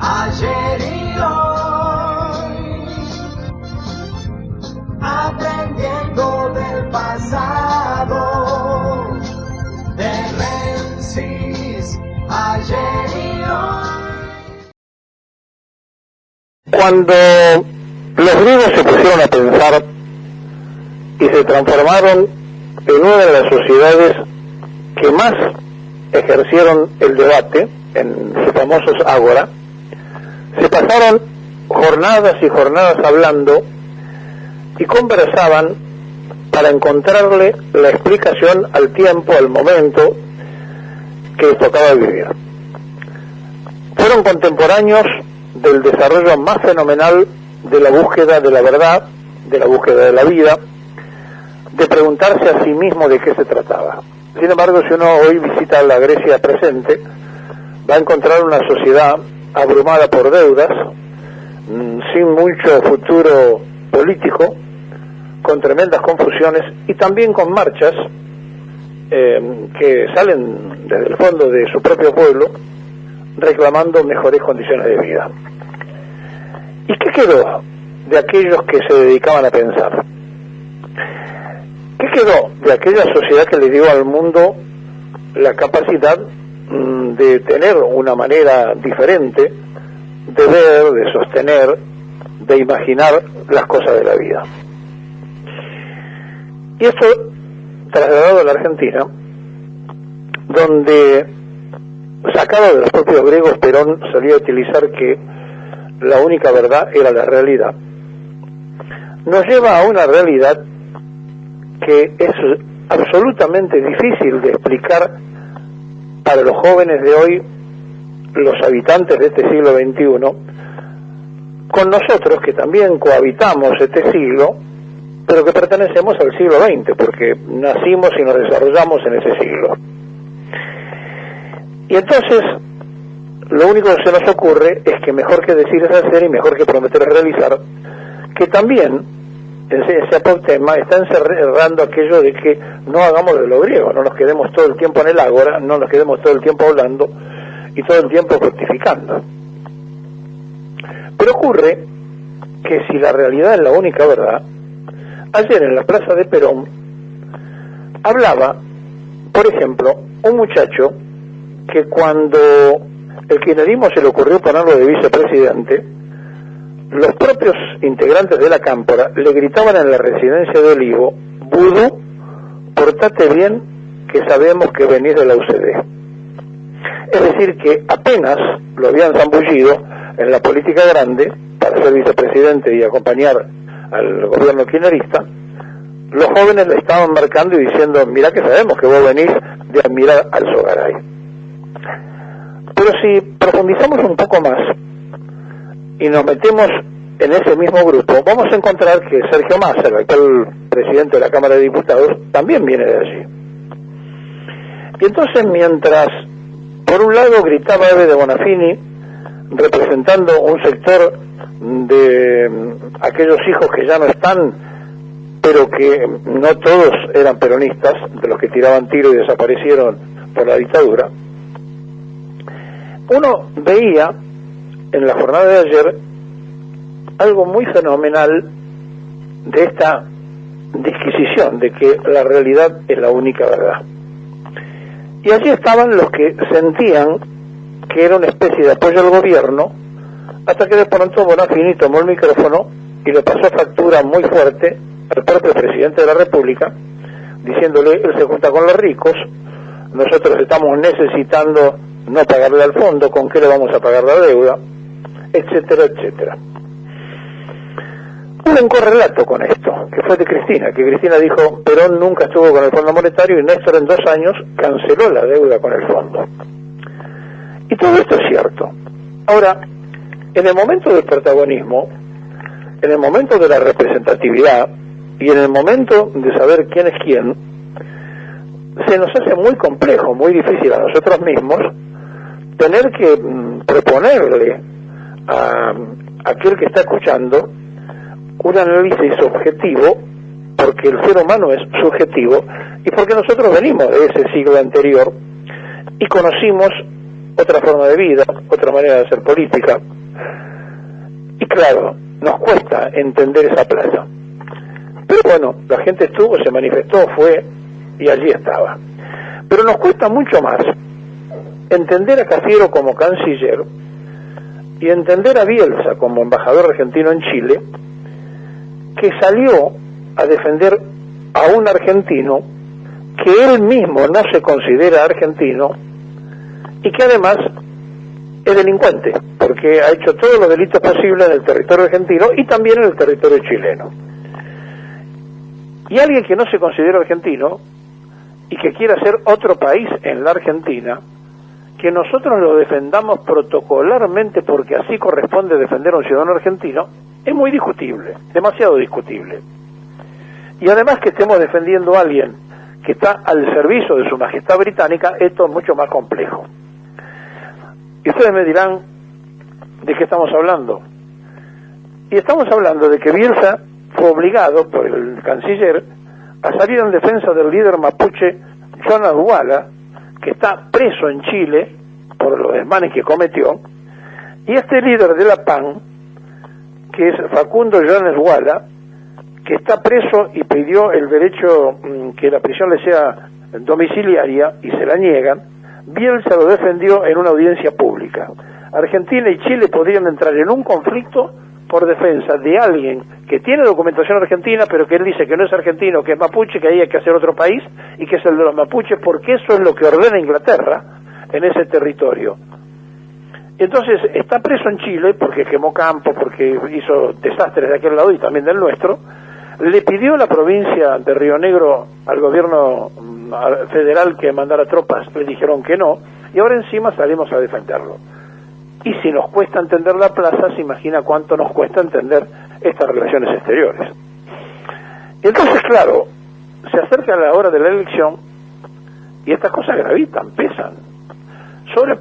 ayer y hoy, aprendiendo del pasado, de Menzies, ayer y hoy. Cuando los griegos se pusieron a pensar y se transformaron en una de las sociedades que más ejercieron el debate en sus famosos ágora, se pasaron jornadas y jornadas hablando y conversaban para encontrarle la explicación al tiempo, al momento que les tocaba vivir. Fueron contemporáneos del desarrollo más fenomenal de la búsqueda de la verdad, de la búsqueda de la vida, de preguntarse a sí mismo de qué se trataba. Sin embargo, si uno hoy visita la Grecia presente, va a encontrar una sociedad abrumada por deudas, sin mucho futuro político, con tremendas confusiones y también con marchas que salen desde el fondo de su propio pueblo reclamando mejores condiciones de vida. ¿Y qué quedó de aquellos que se dedicaban a pensar? ¿Qué quedó de aquella sociedad que le dio al mundo la capacidad de tener una manera diferente de ver, de sostener, de imaginar las cosas de la vida? Y esto trasladado a la Argentina, donde, sacado de los propios griegos, Perón solía utilizar que la única verdad era la realidad, nos lleva a una realidad que es absolutamente difícil de explicar para los jóvenes de hoy, los habitantes de este siglo XXI, con nosotros que también cohabitamos este siglo, pero que pertenecemos al siglo XX, porque nacimos y nos desarrollamos en ese siglo. Y entonces, lo único que se nos ocurre es que mejor que decir es hacer y mejor que prometer es realizar, que también ese apotema está encerrando aquello de que no hagamos de lo griego, no nos quedemos todo el tiempo en el ágora, no nos quedemos todo el tiempo hablando y todo el tiempo fructificando. Pero ocurre que si la realidad es la única verdad, ayer en la plaza de Perón hablaba, por ejemplo, un muchacho que cuando el kirchnerismo se le ocurrió ponerlo de vicepresidente, los propios integrantes de la cámpora le gritaban en la residencia de Olivo: vudú, portate bien, que sabemos que venís de la UCD. Es decir, que apenas lo habían zambullido en la política grande para ser vicepresidente y acompañar al gobierno kirchnerista, los jóvenes le estaban marcando y diciendo: mirá que sabemos que vos venís de admirar al Sogaray. Pero si profundizamos un poco más y nos metemos en ese mismo grupo, vamos a encontrar que Sergio Massa, el actual presidente de la Cámara de Diputados, también viene de allí. Y entonces, mientras por un lado gritaba Eve de Bonafini, representando un sector de aquellos hijos que ya no están, pero que no todos eran peronistas, de los que tiraban tiro y desaparecieron por la dictadura, uno veía en la jornada de ayer algo muy fenomenal de esta disquisición de que la realidad es la única verdad. Y allí estaban los que sentían que era una especie de apoyo al gobierno, hasta que de pronto Bonafini tomó el micrófono y le pasó factura muy fuerte al propio presidente de la República, diciéndole: él se junta con los ricos, nosotros estamos necesitando no pagarle al fondo, ¿con qué le vamos a pagar la deuda?, etcétera, etcétera. Hubo un correlato con esto, que fue de Cristina, que Cristina dijo: Perón nunca estuvo con el Fondo Monetario y Néstor en 2 años canceló la deuda con el fondo. Y todo esto es cierto. Ahora, en el momento del protagonismo, en el momento de la representatividad y en el momento de saber quién es quién, se nos hace muy complejo, muy difícil a nosotros mismos tener que proponerle a aquel que está escuchando un análisis objetivo, porque el ser humano es subjetivo y porque nosotros venimos de ese siglo anterior y conocimos otra forma de vida, otra manera de hacer política. Y claro, nos cuesta entender esa plaza. Pero bueno, la gente estuvo, se manifestó, fue y allí estaba. Pero nos cuesta mucho más entender a Cafiero como canciller y entender a Bielsa como embajador argentino en Chile, que salió a defender a un argentino que él mismo no se considera argentino y que además es delincuente, porque ha hecho todos los delitos posibles en el territorio argentino y también en el territorio chileno. Y alguien que no se considera argentino y que quiera ser otro país en la Argentina, que nosotros lo defendamos protocolarmente porque así corresponde defender a un ciudadano argentino, es muy discutible, demasiado discutible. Y además que estemos defendiendo a alguien que está al servicio de su majestad británica, esto es mucho más complejo. Y ustedes me dirán, ¿de qué estamos hablando? Y estamos hablando de que Bielsa fue obligado por el canciller a salir en defensa del líder mapuche Jonas Huala, que está preso en Chile por los desmanes que cometió, y este líder de la PAN, que es Facundo Jonas Huala, que está preso y pidió el derecho que la prisión le sea domiciliaria y se la niegan. Bielsa lo defendió en una audiencia pública. Argentina y Chile podrían entrar en un conflicto por defensa de alguien que tiene documentación argentina, pero que él dice que no es argentino, que es mapuche, que ahí hay que hacer otro país, y que es el de los mapuches, porque eso es lo que ordena Inglaterra en ese territorio. Entonces, está preso en Chile, porque quemó campo, porque hizo desastres de aquel lado y también del nuestro. Le pidió la provincia de Río Negro al gobierno federal que mandara tropas, le dijeron que no, y ahora encima salimos a defenderlo. Y si nos cuesta entender la plaza, se imagina cuánto nos cuesta entender estas relaciones exteriores. Entonces, claro, se acerca la hora de la elección y estas cosas gravitan, pesan. Sobre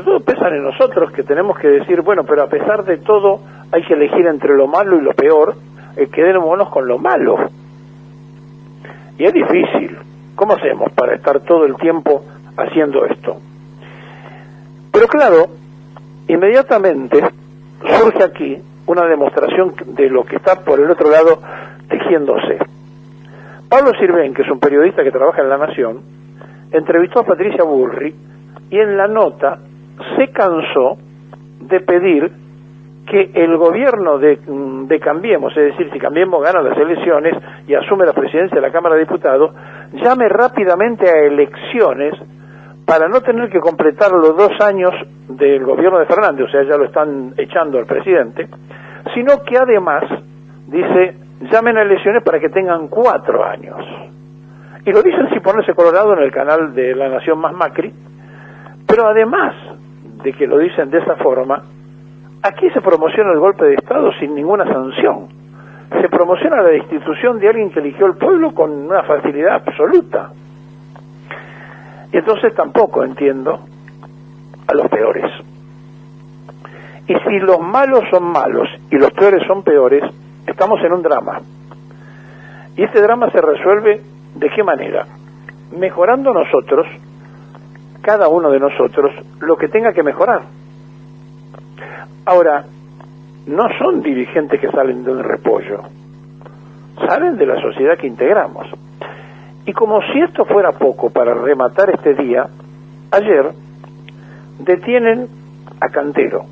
todo pesan en nosotros, que tenemos que decir, bueno, pero a pesar de todo hay que elegir entre lo malo y lo peor, quedémonos con lo malo. Y es difícil. ¿Cómo hacemos para estar todo el tiempo haciendo esto? Pero claro, inmediatamente surge aquí una demostración de lo que está por el otro lado tejiéndose. Pablo Sirven, que es un periodista que trabaja en La Nación, entrevistó a Patricia Bullrich y en la nota se cansó de pedir que el gobierno de Cambiemos, es decir, si Cambiemos gana las elecciones y asume la presidencia de la Cámara de Diputados, llame rápidamente a elecciones para no tener que completar los 2 años del gobierno de Fernández, o sea, ya lo están echando al presidente, sino que además, dice, llamen a elecciones para que tengan 4 años. Y lo dicen sin ponerse colorado en el canal de La Nación más Macri, pero además de que lo dicen de esa forma, aquí se promociona el golpe de Estado sin ninguna sanción. Se promociona la destitución de alguien que eligió el pueblo con una facilidad absoluta. Y entonces tampoco entiendo a los peores. Y si los malos son malos y los peores son peores, estamos en un drama. Y este drama se resuelve ¿de qué manera? Mejorando nosotros, cada uno de nosotros, lo que tenga que mejorar. Ahora, no son dirigentes que salen de un repollo, salen de la sociedad que integramos. Y como si esto fuera poco para rematar este día, ayer detienen a Cantero,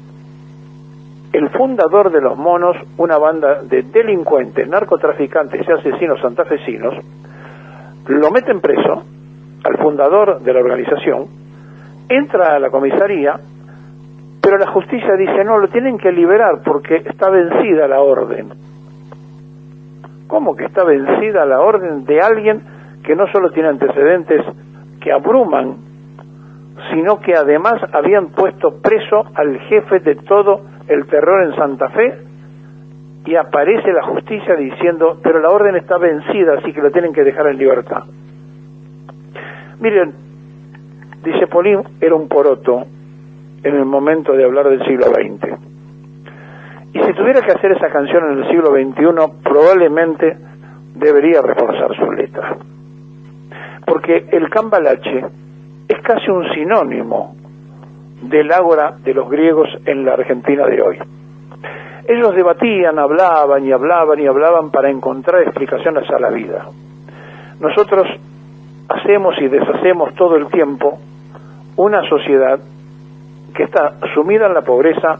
el fundador de Los Monos, una banda de delincuentes, narcotraficantes y asesinos santafesinos. Lo meten preso al fundador de la organización, entra a la comisaría, pero la justicia dice no, lo tienen que liberar porque está vencida la orden. ¿Cómo que está vencida la orden de alguien que no solo tiene antecedentes que abruman, sino que además habían puesto preso al jefe de todo el terror en Santa Fe? Y aparece la justicia diciendo, pero la orden está vencida, así que lo tienen que dejar en libertad. Miren, dice Polín, era un poroto en el momento de hablar del siglo XX. Y si tuviera que hacer esa canción en el siglo XXI, probablemente debería reforzar su letra. Porque el cambalache es casi un sinónimo del ágora de los griegos en la Argentina de hoy. Ellos debatían, hablaban y hablaban y hablaban para encontrar explicaciones a la vida. Nosotros hacemos y deshacemos todo el tiempo una sociedad que está sumida en la pobreza,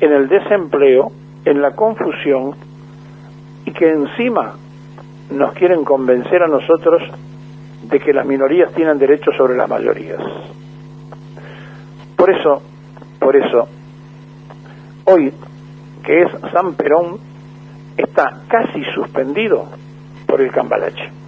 en el desempleo, en la confusión, y que encima nos quieren convencer a nosotros de que las minorías tienen derecho sobre las mayorías. Por eso, hoy, que es San Perón, está casi suspendido por el cambalache.